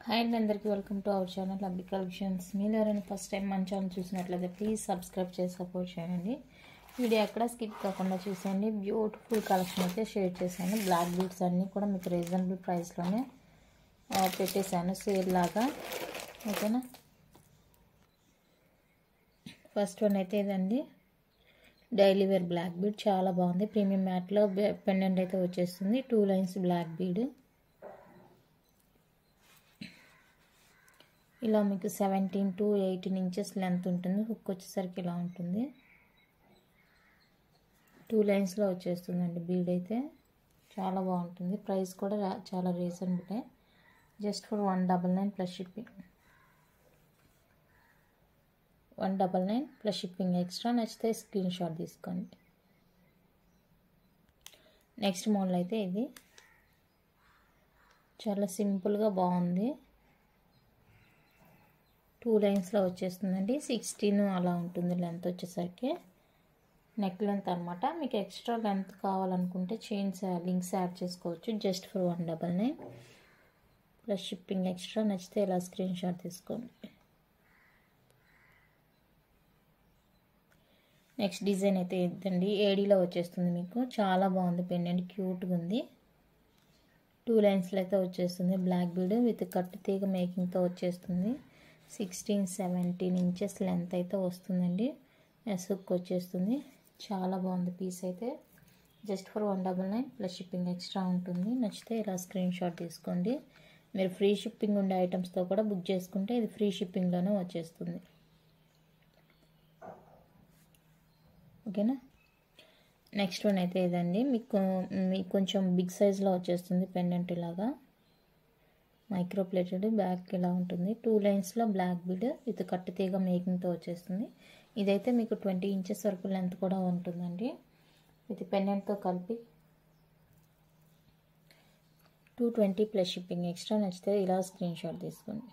Hi అండి, అందరికీ welcome to our channel lovely collections. మీరు ఎవరైనా ఫస్ట్ టైం మన ఛానల్ చూసినట్లయితే ప్లీజ్ సబ్స్క్రైబ్ చేసి సపోర్ట్ చేయండి. వీడియో ఎక్కడ స్కిప్ కాకుండా చూసేయండి. బ్యూటిఫుల్ కలెక్షన్ అయితే షేర్ చేశాను. బ్లాక్ బీడ్స్ అన్నీ కూడా మీకు రీజనబుల్ ప్రైస్లోనే పెట్టేశాను, సేల్ లాగా. ఓకేనా, ఫస్ట్ వన్ అయితే ఇదండి, డైలీ వేర్ బ్లాక్ బీడ్. చాలా బాగుంది. ప్రీమియం మ్యాట్లో పెండెంట్ అయితే వచ్చేస్తుంది. 2 లైన్స్ బ్లాక్ బీడ్. ఇలా మీకు 17 to 18 ఇంచెస్ లెంత్ ఉంటుంది. హుక్ వచ్చేసరికి ఇలా ఉంటుంది. 2 లైన్స్లో వచ్చేస్తుందండి బీడ్ అయితే. చాలా బాగుంటుంది. ప్రైస్ కూడా చాలా reasonable. Just for 199 plus shipping. 199 plus shipping extra. నచ్చితే స్క్రీన్ షాట్ తీసుకోండి. నెక్స్ట్ మోడల్ అయితే ఇది చాలా సింపుల్గా బాగుంది. 2 లైన్స్లో వచ్చేస్తుందండి. 16 అలా ఉంటుంది లెంత్ వచ్చేసరికి. నెక్ లెంత్ అనమాట. మీకు ఎక్స్ట్రా లెంత్ కావాలనుకుంటే చైన్స్ లింక్స్ యాడ్ చేసుకోవచ్చు. Just for 199 plus shipping extra. నచ్చితే ఇలా స్క్రీన్ షాట్ తీసుకోండి. నెక్స్ట్ డిజైన్ అయితే ఇదండి, ఏడీలో వచ్చేస్తుంది మీకు. చాలా బాగుంది. పెండెంట్ క్యూట్గా ఉంది. 2 లైన్స్లో అయితే వచ్చేస్తుంది. బ్లాక్ బీడ్ విత్ కట్టు తీగ మేకింగ్తో వచ్చేస్తుంది. 16-17 ఇంచెస్ లెంత్ అయితే వస్తుందండి. ఎస్క్ వచ్చేస్తుంది. చాలా బాగుంది పీస్ అయితే. Just for 199 plus shipping extra ఉంటుంది. నచ్చితే ఇలా స్క్రీన్ షాట్ తీసుకోండి. మీరు ఫ్రీ షిప్పింగ్ ఉండే ఐటమ్స్తో కూడా బుక్ చేసుకుంటే ఇది ఫ్రీ షిప్పింగ్లోనే వచ్చేస్తుంది. ఓకేనా, నెక్స్ట్ వన్ అయితే ఇదండి, మీకు కొంచెం బిగ్ సైజ్లో వచ్చేస్తుంది. పెండెంట్ ఇలాగా మైక్రో ప్లేటెడ్. బ్యాక్ ఇలా ఉంటుంది. 2 లైన్స్లో బ్లాక్ బీడ్ విత్ కట్టు తీగ మేకింగ్తో వచ్చేస్తుంది. ఇదైతే మీకు 20 ఇంచెస్ వరకు లెంత్ కూడా ఉంటుందండి. విత్ పెండెంట్తో కలిపి 220 ప్లస్ షిప్పింగ్ ఎక్స్ట్రా. నచ్చితే ఇలా స్క్రీన్ షాట్ తీసుకోండి.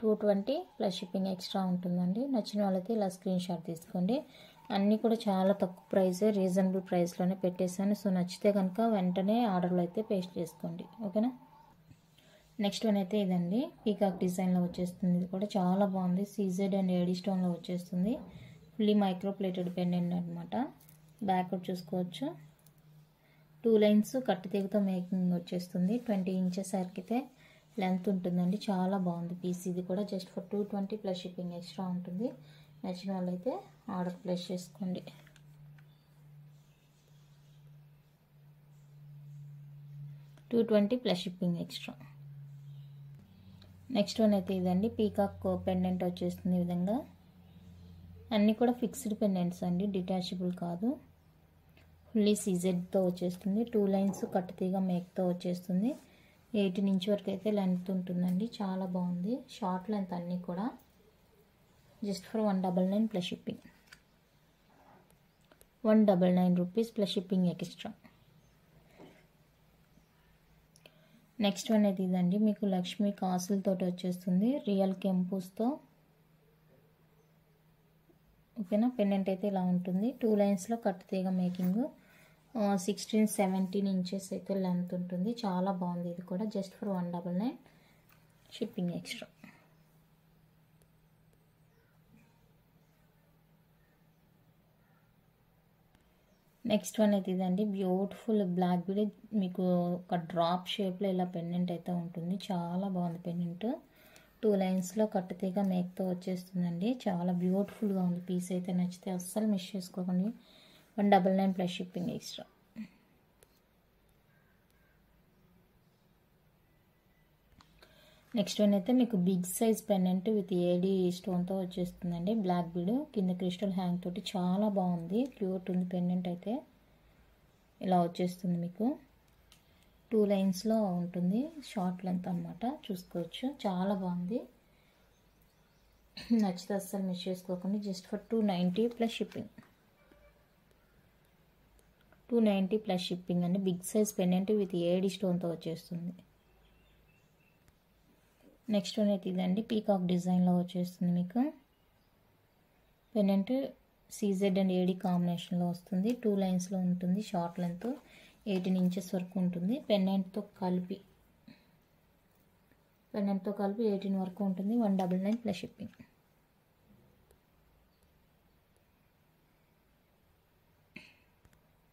220 ప్లస్ షిప్పింగ్ ఎక్స్ట్రా ఉంటుందండి. నచ్చిన వాళ్ళైతే ఇలా స్క్రీన్ షాట్ తీసుకోండి. అన్నీ కూడా చాలా తక్కువ ప్రైసే, రీజనబుల్ ప్రైస్లోనే పెట్టేశాను. సో నచ్చితే కనుక వెంటనే ఆర్డర్లో అయితే పేస్ట్ చేసుకోండి. ఓకేనా, నెక్స్ట్ వన్ అయితే ఇదండి, పీకాక్ డిజైన్లో వచ్చేస్తుంది. ఇది కూడా చాలా బాగుంది. సీజెడ్ అండ్ ఏడీ స్టోన్లో వచ్చేస్తుంది. ఫుల్లీ మైక్రో ప్లేటెడ్ పెండెంట్ అనమాట. బ్యాక్వర్డ్ చూసుకోవచ్చు. 2 లైన్స్ కట్టు తీగతో మేకింగ్ వచ్చేస్తుంది. 20 ఇంచెస్ వరకైతే లెంత్ ఉంటుందండి. చాలా బాగుంది పీస్. ఇది కూడా just for 220 plus shipping extra ఉంటుంది. నచ్చిన వాళ్ళైతే ఆర్డర్ ప్లేస్ చేసుకోండి. $220 plus shipping extra. Next one అయితే ఇదండి, పీకాక్ పెండెంట్ వచ్చేస్తుంది. ఈ విధంగా అన్నీ కూడా ఫిక్స్డ్ పెండెంట్స్ అండి, డిటాచబుల్ కాదు. ఫుల్లీ సీజెడ్తో వచ్చేస్తుంది. 2 లైన్స్ కట్టు తీగ మేక్తో వచ్చేస్తుంది. 18 ఇంచ్ వరకు అయితే లెంత్ ఉంటుందండి. చాలా బాగుంది. షార్ట్ లెంత్ అన్నీ కూడా. Just for 199 plus shipping. 199 rupees plus shipping extra. Next one అయితే ఇదండి, మీకు లక్ష్మీ కాసులతో వచ్చేస్తుంది. రియల్ కెంపూస్తో. ఓకేనా, పెండెంట్ అయితే ఇలా ఉంటుంది. 2 లైన్స్లో కట్టు తీగ మేకింగ్. 16-17 ఇంచెస్ అయితే లెంత్ ఉంటుంది. చాలా బాగుంది. ఇది కూడా just for 199 shipping extra. Next one అయితే ఇదండి, బ్యూటిఫుల్ బ్లాక్ బీడ్. మీకు ఒక డ్రాప్ షేప్లో ఇలా పెండెంట్ అయితే ఉంటుంది. చాలా బాగుంది పెండెంట్. 2 లైన్స్లో కట్టు తీగ మేక్తో వచ్చేస్తుందండి. చాలా బ్యూటిఫుల్గా ఉంది పీస్ అయితే. నచ్చితే అస్సలు మిస్ చేసుకోకండి. 199 plus shipping extra. Next one అయితే మీకు big size pendant with AD స్టోన్తో వచ్చేస్తుందండి. బ్లాక్ బీడ్ కింద క్రిస్టల్ హ్యాంగ్ తోటి. చాలా బాగుంది. క్యూట్ ఉంది పెండెంట్ అయితే. ఇలా వచ్చేస్తుంది మీకు. 2 లైన్స్లో ఉంటుంది. షార్ట్ లెంత్ అనమాట. చూసుకోవచ్చు. చాలా బాగుంది. నచ్చితే అస్సలు మిస్ చేసుకోకండి. Just for 290 plus shipping. 290 plus shipping అండి. Big size pendant with AD స్టోన్తో వచ్చేస్తుంది. నెక్స్ట్ వన్ అయితే ఇదండి, పీకాక్ డిజైన్లో వచ్చేస్తుంది మీకు. పెండెంట్ సీజెడ్ అండ్ ఏడీ కాంబినేషన్లో వస్తుంది. 2 లైన్స్లో ఉంటుంది. షార్ట్ లెంత్ 18 ఇంచెస్ వరకు ఉంటుంది. పెండెంట్తో కలిపి పెండెంట్తో కలిపి 18 వరకు ఉంటుంది. 199 ప్లస్ షిప్పింగ్.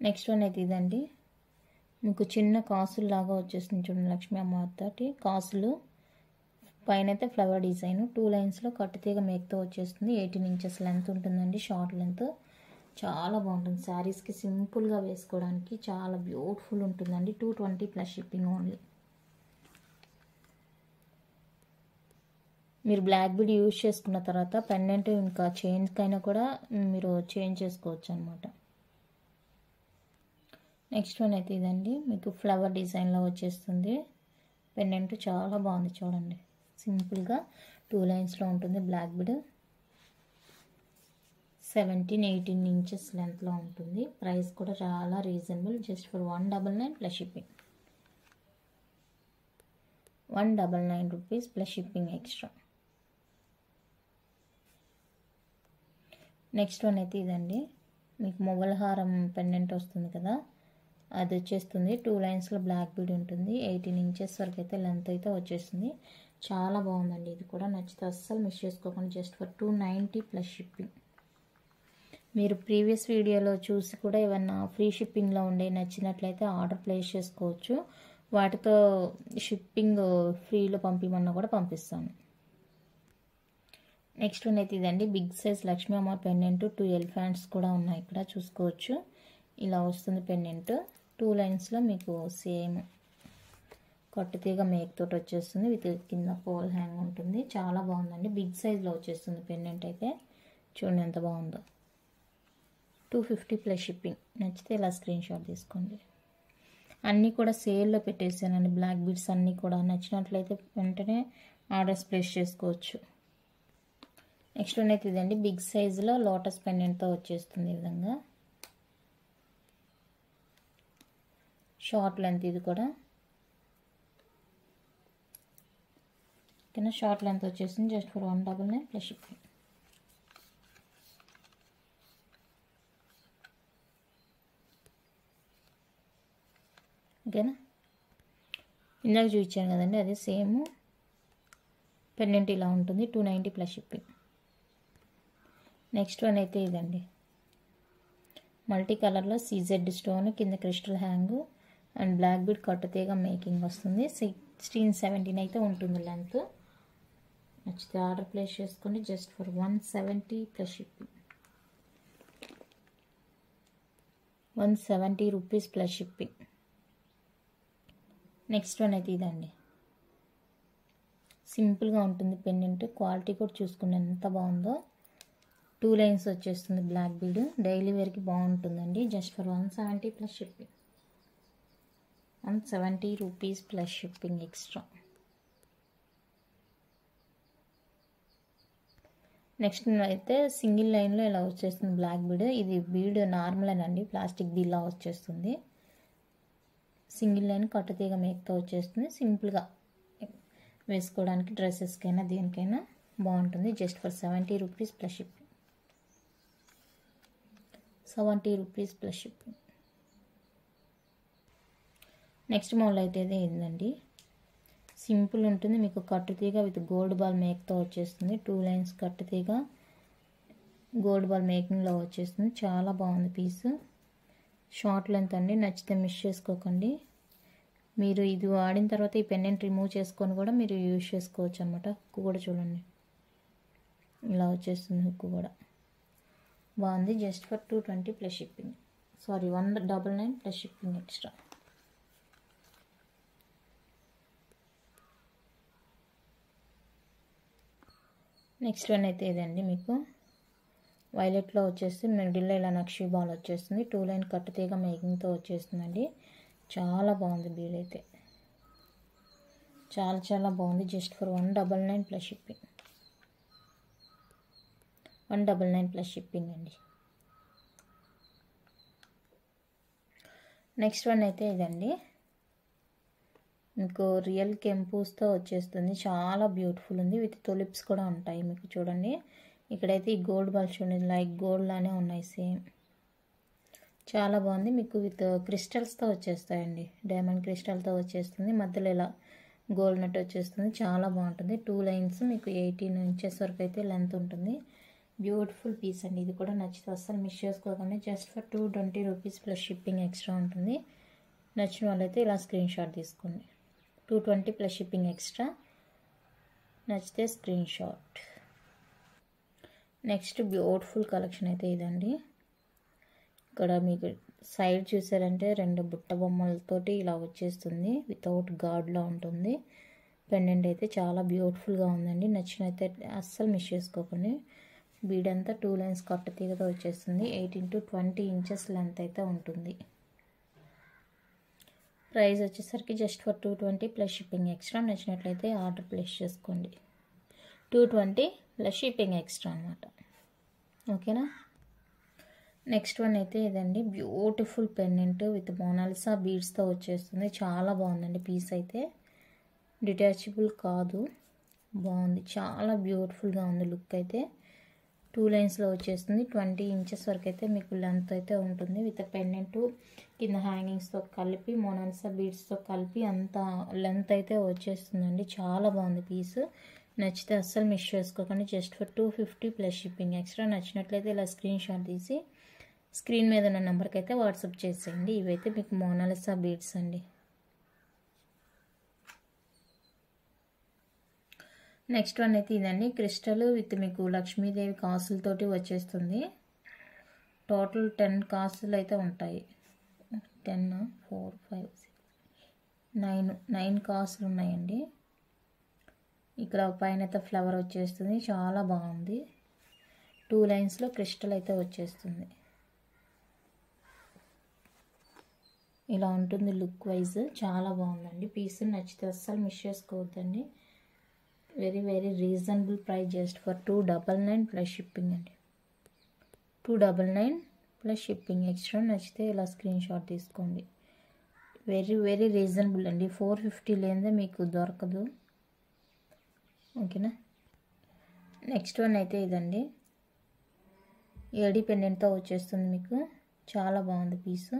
నెక్స్ట్ వన్ అయితే ఇదండి. మీకు చిన్న కాసులు లాగా వచ్చేస్తుంది చూడండి. లక్ష్మీ అమ్మవారి కాసులు పైన అయితే ఫ్లవర్ డిజైన్ 2 లైన్స్లో కట్టుతీగ మేకతో వచ్చేస్తుంది. 18 ఇంచెస్ లెంత్ ఉంటుందండి, షార్ట్ లెంత్. చాలా బాగుంటుంది. శారీస్కి సింపుల్గా వేసుకోవడానికి చాలా బ్యూటిఫుల్ ఉంటుందండి. 220 ప్లస్ షిప్పింగ్ ఓన్లీ. మీరు బ్లాక్ బీడ్ యూజ్ చేసుకున్న తర్వాత పెండెంట్ ఇంకా చైన్కైనా కూడా మీరు చేంజ్ చేసుకోవచ్చు అనమాట. నెక్స్ట్ వన్ అయితే ఇదండి. మీకు ఫ్లవర్ డిజైన్లో వచ్చేస్తుంది. పెండెంట్ చాలా బాగుంది చూడండి. సింపుల్గా 2 లైన్స్లో ఉంటుంది. బ్లాక్ బీడ్ 17-18 ఇంచెస్ లెంత్లో ఉంటుంది. ప్రైస్ కూడా చాలా reasonable. Just for 199 plus shipping. 199 rupees plus shipping extra. Next one అయితే ఇదండి. మీకు మొగల్ హారం పెండెంట్ వస్తుంది కదా, అది వచ్చేస్తుంది. 2 లైన్స్లో బ్లాక్ బీడ్ ఉంటుంది. 18 ఇంచెస్ వరకు అయితే లెంత్ అయితే వచ్చేస్తుంది. చాలా బాగుందండి. ఇది కూడా నచ్చితే అస్సలు మిస్ చేసుకోకుండా. Just for 290 plus shipping. మీరు ప్రీవియస్ వీడియోలో చూసి కూడా ఏమన్నా ఫ్రీ షిప్పింగ్లో ఉండే నచ్చినట్లయితే ఆర్డర్ ప్లేస్ చేసుకోవచ్చు. వాటితో షిప్పింగ్ ఫ్రీలో పంపిమన్నా కూడా పంపిస్తాను. నెక్స్ట్ వన్ అయితే ఇదండి. బిగ్ సైజ్ లక్ష్మీ అమ్మవారి పెండెంట్ 2 ఎలిఫెంట్స్ కూడా ఉన్నాయి. ఇక్కడ చూసుకోవచ్చు. ఇలా వస్తుంది పెండెంట్. 2 లైన్స్లో మీకు సేమ్ కట్టుతీగ మేకతోటి వచ్చేస్తుంది. విత్ కింద పోల్ హ్యాంగ్ ఉంటుంది. చాలా బాగుందండి. బిగ్ సైజ్లో వచ్చేస్తుంది పెండెంట్ అయితే. చూడండి ఎంత బాగుందో. 250 ప్లస్ షిప్పింగ్. నచ్చితే ఇలా స్క్రీన్ షాట్ తీసుకోండి. అన్నీ కూడా సేల్లో పెట్టేసానండి. బ్లాక్ బీడ్స్ అన్నీ కూడా నచ్చినట్లయితే వెంటనే ఆర్డర్స్ ప్లేస్ చేసుకోవచ్చు. నెక్స్ట్ వన్ అయితే ఇదండి. బిగ్ సైజులో లోటస్ పెండెంట్తో వచ్చేస్తుంది. ఈ విధంగా షార్ట్ లెంత్. ఇది కూడా ఓకేనా. షార్ట్ లెంత్ వచ్చేసింది. Just for 199 plus shipping. ఓకేనా. ఇందాక చూపించాను కదండి, అదే సేమ్ పెండెంట్ ఇలా ఉంటుంది. 290 ప్లస్ షిప్పింగ్. నెక్స్ట్ వన్ అయితే ఇదండి. మల్టీ కలర్లో సీజెడ్ స్టోన్, కింద crystal hang and black bead కట్టుతీగ మేకింగ్ వస్తుంది. 16-17 అయితే ఉంటుంది లెంత్. నచ్చితే ఆర్డర్ ప్లేస్ చేసుకోండి. Just for 170 plus shipping. 170 rupees plus shipping. Next one అయితే ఇదండి. సింపుల్గా ఉంటుంది పెండెంట్. క్వాలిటీ కూడా చూసుకుని ఎంత బాగుందో. 2 లైన్స్ వచ్చేస్తుంది బ్లాక్ బీడ్. డైలీ వేర్కి బాగుంటుందండి. Just for 170 plus shipping. 170 rupees plus shipping extra. Next అయితే సింగిల్ లైన్లో ఇలా వచ్చేస్తుంది బ్లాక్ బీడ్. ఇది బీడ్ నార్మలేనండి, ప్లాస్టిక్ బీడ్లా వచ్చేస్తుంది. సింగిల్ లైన్ కట్టుతీగ మేకతో వచ్చేస్తుంది. సింపుల్గా వేసుకోవడానికి డ్రెస్సెస్కైనా దేనికైనా బాగుంటుంది. Just for 70 rupees plus shipping. 70 rupees plus shipping. Next model అయితే ఏంటండి. సింపుల్ ఉంటుంది. మీకు కట్టుతీగ విత్ గోల్డ్ బాల్ మేక్తో వచ్చేస్తుంది. 2 లైన్స్ కట్టుతీగ గోల్డ్ బాల్ మేకింగ్లో వచ్చేస్తుంది. చాలా బాగుంది పీస్. షార్ట్ లెంత్ అండి. నచ్చితే మిస్ చేసుకోకండి. మీరు ఇది వాడిన తర్వాత ఈ పెండెంట్ రిమూవ్ చేసుకొని కూడా మీరు యూజ్ చేసుకోవచ్చు అనమాట. హుక్ కూడా చూడండి ఇలా వచ్చేస్తుంది. హుక్ కూడా బాగుంది. Just for 220 plus shipping. Sorry 199 plus shipping extra. Next one అయితే ఇదండి. మీకు వైలెట్లో వచ్చేసి మిడిల్లో ఇలా నక్షి బాల్ వచ్చేస్తుంది. 2 లైన్ కట్టుతీగ మేకింగ్తో వచ్చేస్తుందండి. చాలా బాగుంది బీడ్ అయితే. చాలా చాలా బాగుంది. Just for 199 plus shipping. 199 plus shipping అండి. నెక్స్ట్ వన్ అయితే ఇదండి. మీకు రియల్ కెంపూస్తో వచ్చేస్తుంది. చాలా బ్యూటిఫుల్ ఉంది. విత్ తులిప్స్ కూడా ఉంటాయి. మీకు చూడండి ఇక్కడైతే ఈ గోల్డ్ బాల్స్ చూడండి లైక్ గోల్డ్ లానే ఉన్నాయి సేమ్. చాలా బాగుంది. మీకు విత్ క్రిస్టల్స్తో వచ్చేస్తాయండి. డైమండ్ క్రిస్టల్తో వచ్చేస్తుంది. మధ్యలో ఇలా గోల్డ్ నెట్ వచ్చేస్తుంది, చాలా బాగుంటుంది. 2 లైన్స్ మీకు 18 ఇంచెస్ వరకు అయితే లెంత్ ఉంటుంది. బ్యూటిఫుల్ పీస్ అండి. ఇది కూడా నచ్చితే అస్సలు మిస్ చేసుకోకండి. Just for 220 rupees plus shipping extra ఉంటుంది. నచ్చిన వాళ్ళైతే ఇలా స్క్రీన్ షాట్ తీసుకోండి. 220 ప్లస్ షిప్పింగ్ ఎక్స్ట్రా, నచ్చితే screen shot. Next beautiful collection అయితే ఇదండి. ఇక్కడ మీకు సైడ్ చూసారంటే 2 బుట్ట బొమ్మలతోటి ఇలా వచ్చేస్తుంది. వితౌట్ గాడ్లా ఉంటుంది. పెండెంట్ అయితే చాలా బ్యూటిఫుల్గా ఉందండి. నచ్చినైతే అస్సలు మిస్ చేసుకోకండి. బీడ్ అంతా 2 లైన్స్ కట్ట తీగతో వచ్చేస్తుంది. 18 to 20 ఇంచెస్ లెంత్ అయితే ఉంటుంది. ప్రైస్ వచ్చేసరికి just for 220 plus shipping extra. నచ్చినట్లయితే ఆర్డర్ ప్లేస్ చేసుకోండి. 220 ప్లస్ షిప్పింగ్ ఎక్స్ట్రా అనమాట. ఓకేనా. నెక్స్ట్ వన్ అయితే ఇదండి. బ్యూటిఫుల్ పెండెంట్ విత్ మోనాలిసా బీడ్స్తో వచ్చేస్తుంది. చాలా బాగుందండి. పీస్ అయితే డిటాచబుల్ కాదు, బాగుంది. చాలా బ్యూటిఫుల్గా ఉంది. లుక్ అయితే 2 లైన్స్లో వచ్చేస్తుంది. 20 ఇంచెస్ వరకు అయితే మీకు లెంత్ అయితే ఉంటుంది. విత్ పెండెంట్ కింద హ్యాంగింగ్స్తో కలిపి మోనాలిసా బీడ్స్తో కలిపి అంత లెంత్ అయితే వచ్చేస్తుందండి. చాలా బాగుంది పీస్. నచ్చితే అస్సలు మిస్ చేసుకోకండి. Just for 250 plus shipping extra. నచ్చినట్లయితే ఇలా స్క్రీన్ షాట్ తీసి స్క్రీన్ మీద ఉన్న నెంబర్కి అయితే వాట్సాప్ చేసేయండి. ఇవైతే మీకు మోనాలిసా బీడ్స్ అండి. నెక్స్ట్ వన్ అయితే ఇదండి. క్రిస్టల్ విత్ మీకు లక్ష్మీదేవి కాసులతోటి వచ్చేస్తుంది. టోటల్ 10 కాసులు అయితే ఉంటాయి. 10 4 5 6 9 కాసులు ఉన్నాయండి. ఇక్కడ పైన అయితే ఫ్లవర్ వచ్చేస్తుంది. చాలా బాగుంది. 2 లైన్స్లో క్రిస్టల్ అయితే వచ్చేస్తుంది. ఇలా ఉంటుంది లుక్ వైజ్. చాలా బాగుందండి పీస్. నచ్చితే అస్సలు మిస్ చేసుకోవద్దండి. Very very reasonable price. Just for 299 plus shipping అండి. 299 ప్లస్ షిప్పింగ్ ఎక్స్ట్రా. నచ్చితే ఇలా స్క్రీన్ షాట్ తీసుకోండి. వెరీ వెరీ రీజనబుల్ అండి. 450 లేనిదే మీకు దొరకదు. ఓకేనా. నెక్స్ట్ వన్ అయితే ఇదండి. ఏడీ పెండెంట్తో వచ్చేస్తుంది మీకు. చాలా బాగుంది పీసు.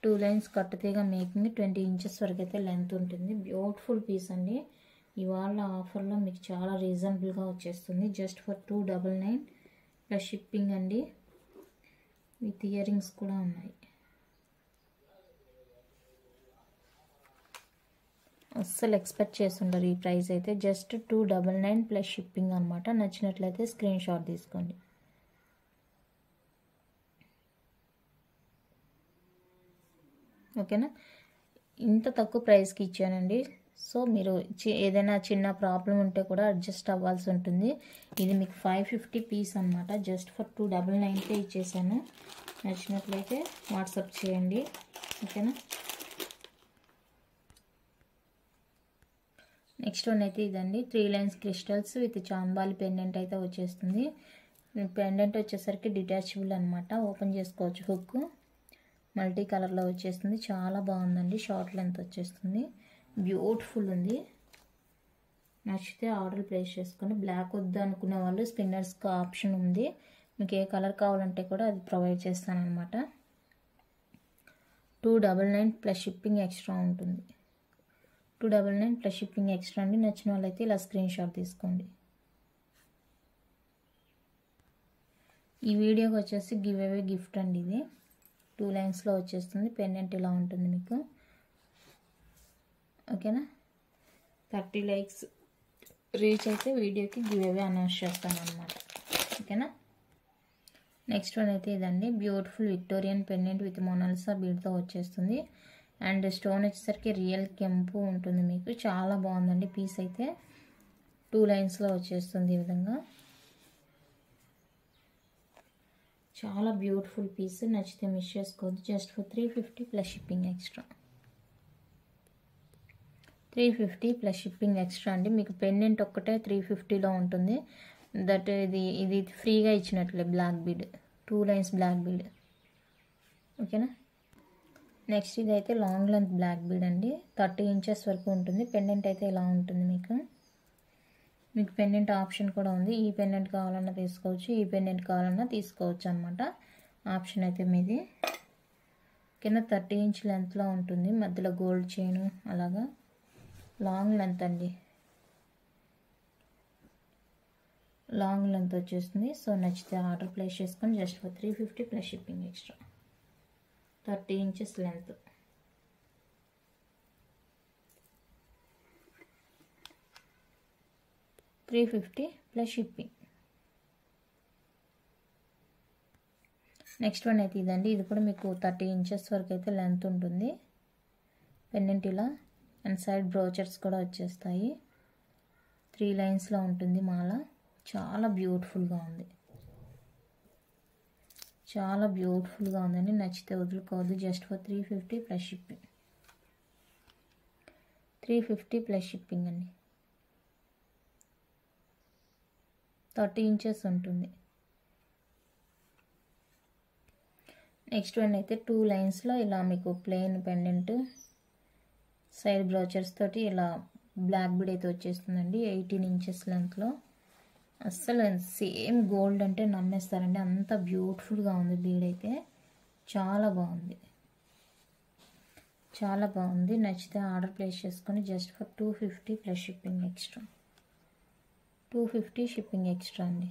2 లైన్స్ కట్టుతీగా మేకింగ్ 20 ఇంచెస్ వరకు అయితే లెంత్ ఉంటుంది. బ్యూటిఫుల్ పీస్ అండి. ఇవాళ ఆఫర్లో మీకు చాలా రీజనబుల్గా వచ్చేస్తుంది. జస్ట్ ఫర్ 299 ప్లస్ షిప్పింగ్ అండి. విత్ ఇయర్ రింగ్స్ కూడా ఉన్నాయి. అస్సలు ఎక్స్పెక్ట్ చేస్తుంటారు ఈ ప్రైస్ అయితే. జస్ట్ 299 ప్లస్ షిప్పింగ్ అనమాట. నచ్చినట్లయితే స్క్రీన్ షాట్ తీసుకోండి. ఓకేనా. ఇంత తక్కువ ప్రైస్కి ఇచ్చానండి. సో మీరు ఏదైనా చిన్న ప్రాబ్లం ఉంటే కూడా అడ్జస్ట్ అవ్వాల్సి ఉంటుంది. ఇది మీకు 550 పీస్ అనమాట. జస్ట్ ఫర్ 299కే ఇచ్చేసాను. నచ్చినట్లయితే వాట్సాప్ చేయండి. ఓకేనా. నెక్స్ట్ వన్ అయితే ఇదండి. 3 lines crystals with chandbali pendant అయితే వచ్చేస్తుంది. పెండెంట్ వచ్చేసరికి డిటాచబుల్ అనమాట. ఓపెన్ చేసుకోవచ్చు. హుక్ మల్టీ కలర్లో వచ్చేస్తుంది. చాలా బాగుందండి. షార్ట్ లెంత్ వచ్చేస్తుంది. బ్యూటిఫుల్ ఉంది. నచ్చితే ఆర్డర్ ప్లేస్ చేసుకొని. బ్లాక్ వద్దు అనుకునే వాళ్ళు స్పిన్నర్స్కి ఆప్షన్ ఉంది. మీకు ఏ కలర్ కావాలంటే కూడా అది ప్రొవైడ్ చేస్తానమాట. 299 ప్లస్ షిప్పింగ్ ఎక్స్ట్రా ఉంటుంది. 299 ప్లస్ షిప్పింగ్ ఎక్స్ట్రా అండి. నచ్చిన వాళ్ళైతే ఇలా స్క్రీన్ షాట్ తీసుకోండి. ఈ వీడియోకి వచ్చేసి గివ్ అవే గిఫ్ట్ అండి. ఇది 2 లైన్స్లో వచ్చేస్తుంది. పెండెంట్ ఇలా ఉంటుంది మీకు. ఓకేనా. 30 లైక్స్ రీచ్ అయితే వీడియోకి గివ్ అవే అనౌన్స్ చేస్తాను అనమాట. ఓకేనా. నెక్స్ట్ వన్ అయితే ఇదండి. Beautiful Victorian pendant with Mona Lisa బీడ్తో వచ్చేస్తుంది. అండ్ స్టోన్ వచ్చేసరికి రియల్ కెంపు ఉంటుంది మీకు. చాలా బాగుందండి పీస్ అయితే. 2 లైన్స్లో వచ్చేస్తుంది ఈ విధంగా. చాలా బ్యూటిఫుల్ పీస్. నచ్చితే మిస్ చేసుకోవద్దు. Just for 350 plus shipping extra. 350 plus shipping extra అండి. మీకు పెండెంట్ ఒక్కటే 350లో ఉంటుంది. దట్ ఇది ఫ్రీగా ఇచ్చినట్లే. Black bead 2 lines black bead. ఓకేనా. నెక్స్ట్ ఇదైతే లాంగ్ లెంత్ బ్లాక్ బీడ్ అండి. 30 ఇంచెస్ వరకు ఉంటుంది. పెండెంట్ అయితే ఇలా ఉంటుంది మీకు. మీకు పెండెంట్ ఆప్షన్ కూడా ఉంది. ఈ పెండెంట్ కావాలన్నా తీసుకోవచ్చు, ఈ పెండెంట్ కావాలన్నా తీసుకోవచ్చు అనమాట. ఆప్షన్ అయితే మీది. కింద 30 ఇంచ్ లెంత్లో ఉంటుంది, మధ్యలో గోల్డ్ చైన్ అలాగా లాంగ్ లెంత్ అండి, లాంగ్ లెంత్ వచ్చేస్తుంది. సో నచ్చితే ఆర్డర్ ప్లేస్ చేసుకొని just for 350 plus shipping extra. 30 inches length. $350 plus shipping. Next one అయితే ఇదండి. ఇది కూడా మీకు 30 ఇంచెస్ వరకు అయితే లెంత్ ఉంటుంది. పెండెంట్ ఇలా అండ్ సైడ్ బ్రోచర్స్ కూడా వచ్చేస్తాయి. 3 లైన్స్లో ఉంటుంది మాల. చాలా బ్యూటిఫుల్గా ఉంది, చాలా బ్యూటిఫుల్గా ఉందండి. నచ్చితే వదులుకోవద్దు. Just for 350 plus shipping. 350 plus shipping అండి. 30 ఇంచెస్ ఉంటుంది. నెక్స్ట్ వన్ అయితే 2 లైన్స్లో ఇలా మీకు ప్లెయిన్ పెండెంట్ సైడ్ బ్రోచర్స్ తోటి ఇలా బ్లాక్ బీడ్ అయితే వచ్చేస్తుందండి. 18 ఇంచెస్ లెంత్లో. అస్సలు సేమ్ గోల్డ్ అంటే నమ్మేస్తారండి, అంత బ్యూటిఫుల్గా ఉంది. బీడ్ అయితే చాలా బాగుంది, చాలా బాగుంది. నచ్చితే ఆర్డర్ ప్లేస్ చేసుకొని just for 250 plus shipping extra. 250 shipping extra అండి.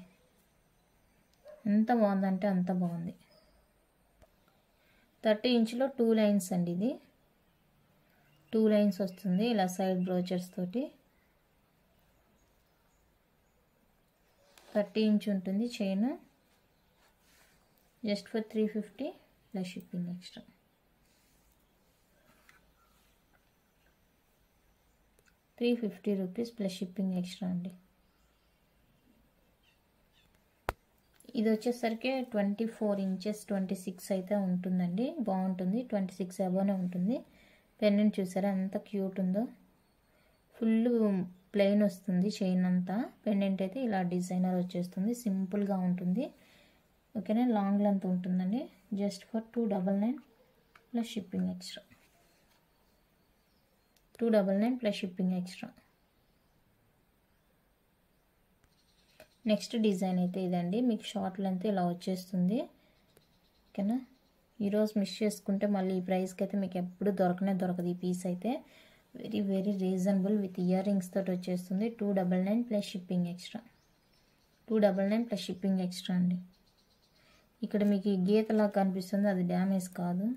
ఎంత బాగుందంటే అంత బాగుంది. 30 ఇంచ్లో 2 లైన్స్ అండి. ఇది 2 లైన్స్ వస్తుంది ఇలా సైడ్ బ్రోచర్స్ తోటి. 30 ఇంచ్ ఉంటుంది chain. Just for 350 plus shipping extra. 350 rupees plus shipping extra అండి. ఇది వచ్చేసరికి 24 ఇంచెస్ 26 అయితే ఉంటుందండి. బాగుంటుంది. 26 అబోనే ఉంటుంది. పెండెంట్ చూసారా ఎంత క్యూట్ ఉందో. ఫుల్ ప్లెయిన్ వస్తుంది చైన్ అంతా. పెండెంట్ అయితే ఇలా డిజైనర్ వచ్చేస్తుంది. సింపుల్గా ఉంటుంది. ఓకేనా. లాంగ్ లెంత్ ఉంటుందండి. Just for 299 plus shipping extra. 299 plus shipping extra. Next design అయితే ఇదండి. మీకు షార్ట్ లెంత్ ఇలా వచ్చేస్తుంది. ఓకేనా. ఈరోజు మిస్ చేసుకుంటే మళ్ళీ ఈ ప్రైస్కి అయితే మీకు ఎప్పుడు దొరకనే దొరకదు. ఈ పీస్ అయితే very very reasonable with ear rings తోటి వచ్చేస్తుంది. 299 plus shipping extra. 299 plus shipping extra అండి. ఇక్కడ మీకు ఈ గీతలా కనిపిస్తుంది, అది డ్యామేజ్ కాదు.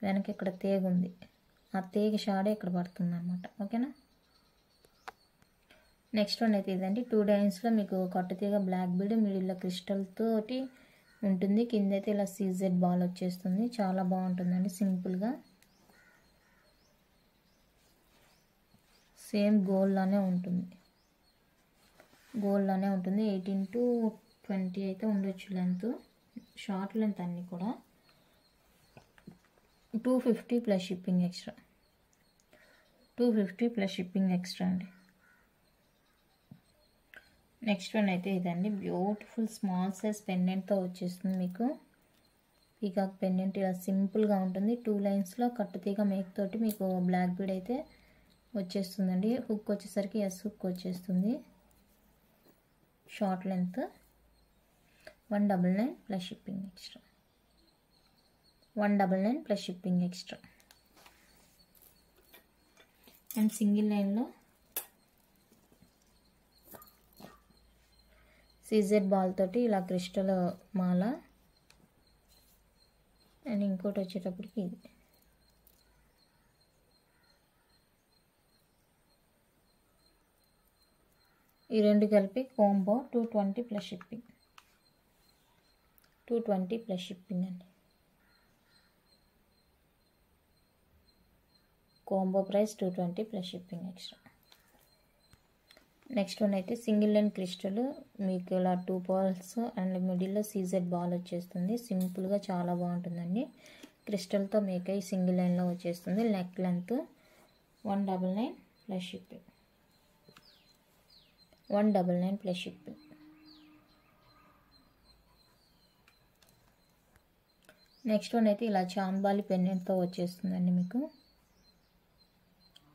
వెనక ఇక్కడ తేగ ఉంది, ఆ తేగ షాడే ఇక్కడ పడుతుంది అన్నమాట. ఓకేనా. నెక్స్ట్ వన్ అయితే ఇదండి. 2 లైన్స్లో మీకు కట్టుతీగ బ్లాక్ బీడ్ మిడిల్లో క్రిస్టల్ తోటి ఉంటుంది. కింద అయితే ఇలా సీజెడ్ బాల్ వచ్చేస్తుంది. చాలా బాగుంటుందండి. సింపుల్గా సేమ్ గోల్డ్ లానే ఉంటుంది. గోల్డ్ లానే ఉంటుంది. 18 to 20 అయితే ఉండొచ్చు లెంత్. షార్ట్ లెంత్ అన్నీ కూడా. 250 plus shipping extra. 250 plus shipping extra అండి. నెక్స్ట్ వన్ అయితే ఇదండి. బ్యూటిఫుల్ స్మాల్ సైజ్ పెండెంట్తో వచ్చేస్తుంది మీకు. పీకాక్ పెండెంట్ ఇలా సింపుల్గా ఉంటుంది. 2 లైన్స్లో కట్టుతీగ మేక్ తోటి మీకు బ్లాక్ బీడ్ అయితే వచ్చేస్తుందండి. హుక్ వచ్చేసరికి ఎస్ హుక్ వచ్చేస్తుంది. Short length. 199 plus shipping extra. 199 plus shipping extra. And single లైన్లో సీజెడ్ బాల్ తోటి ఇలా క్రిస్టల్ మాల. అండ్ ఇంకోటి వచ్చేటప్పటికి ఇది. ఈ రెండు కలిపి combo 220 plus shipping. 220 plus shipping అండి. Combo price 220 plus shipping extra. Next one అయితే సింగిల్ లైన్ క్రిస్టల్ మీకు ఇలా 2 బాల్స్ అండ్ మిడిల్లో సీజెడ్ బాల్ వచ్చేస్తుంది. సింపుల్గా చాలా బాగుంటుందండి. క్రిస్టల్తో మీకు ఈ సింగిల్ లైన్లో వచ్చేస్తుంది. Neck length 199 plus shipping. 199 plus shipping. Next one అయితే ఇలా చాంబాలి పెండెంట్తో వచ్చేస్తుందండి మీకు.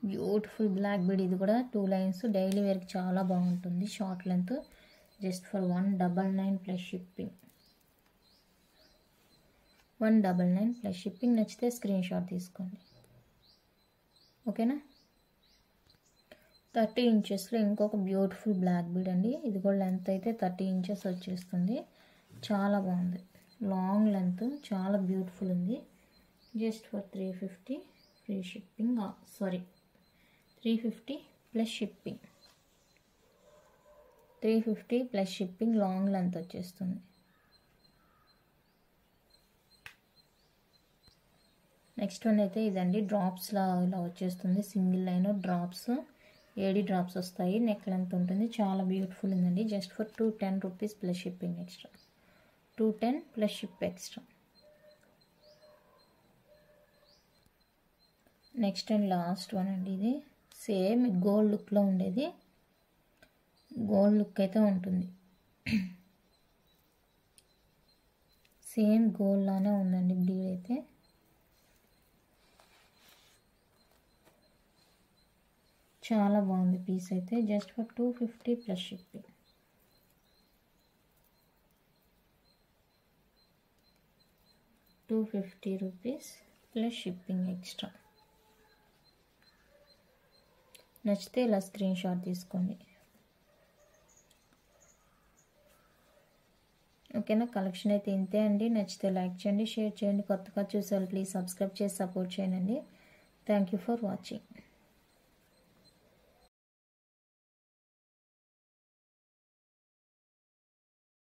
Beautiful black bead. ఇది కూడా 2 లైన్స్. డైలీ వేర్కి చాలా బాగుంటుంది. Short length. Just for 199 plus shipping. 199 plus shipping. నచ్చితే స్క్రీన్ షాట్ తీసుకోండి. ఓకేనా. 30 ఇంచెస్లో ఇంకొక బ్యూటిఫుల్ బ్లాక్ బీడ్ అండి. ఇది కూడా లెంత్ అయితే 30 ఇంచెస్ వచ్చేస్తుంది. చాలా బాగుంది, లాంగ్ లెంత్, చాలా బ్యూటిఫుల్ ఉంది. Just for 350 free shipping. 350 plus shipping. 350 plus shipping, long length వచ్చేస్తుంది. నెక్స్ట్ వన్ అయితే ఇదండి. డ్రాప్స్లా ఇలా వచ్చేస్తుంది. సింగిల్ లైన్ డ్రాప్స్, 7 డ్రాప్స్ వస్తాయి. నెక్ లెంత్ ఉంటుంది. చాలా బ్యూటిఫుల్ ఉందండి. Just for 210 rupees plus shipping extra. 210 plus ship extra. Next and last one అండి. ఇది సేమ్ గోల్డ్ లుక్లో ఉండేది. గోల్డ్ లుక్ అయితే ఉంటుంది. సేమ్ గోల్డ్ లానే ఉందండి బీడ్ అయితే. చాలా బాగుంది పీస్ అయితే. Just for 250 plus shipping. 250 rupees plus shipping extra. నచ్చితే ఇలా స్క్రీన్ షాట్ తీసుకోండి. ఓకేనా. కలెక్షన్ అయితే ఇంతే అండి. నచ్చితే లైక్ చేయండి, షేర్ చేయండి. కొత్తగా చూసేవాళ్ళు ప్లీజ్ సబ్స్క్రైబ్ చేసి సపోర్ట్ చేయండి. Thank you for watching.